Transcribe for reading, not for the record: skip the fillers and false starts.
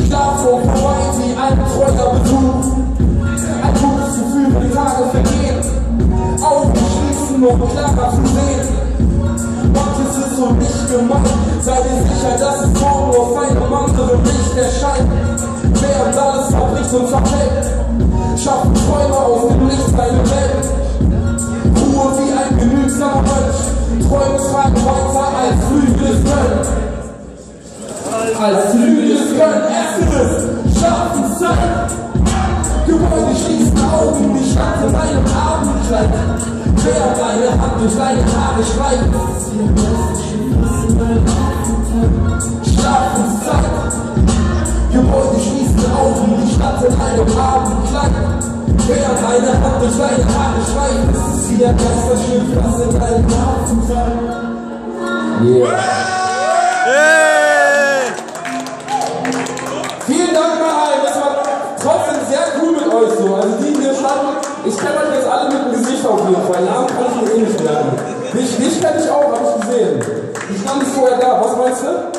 Schlaf vor vorbei wie ein treuer Besuch. Ein gutes Gefühl, wenn die Tage vergehen. Augen schließen, um klarer zu sehen. Manches ist so nicht gemeint. Sei dir sicher, dass es morgen auf einem anderen Licht erscheint. Während alles verbricht und verfällt, schaffen Träume aus dem Licht seine Welt. Ruhe wie ein genügsamer Mönch. Träume tragen weiter als Flügel des Köln. Als Flügel des Köln. Erstes, Schlafenszeit. Gebäude schließen Augen, die Stadt in einem Abendkleid. Während eine Hand durch deine Haare schreibt. Schlafenszeit. Gebäude schließen Augen, die Stadt in einem Abendkleid. Während eine Hand durch deine Haare schreibt. Es ist wie ein Geisterschiff, das in einem Hafen fällt. Yeah. Vielen Dank mal allen, das war trotzdem sehr cool mit euch so. Also die hier standen, ich kenne euch jetzt alle mit dem Gesicht auf jeden Fall. Namen kann ich mir eh nicht merken. Dich kenne ich auch, habe ich gesehen. Du standest vorher da, was meinst du?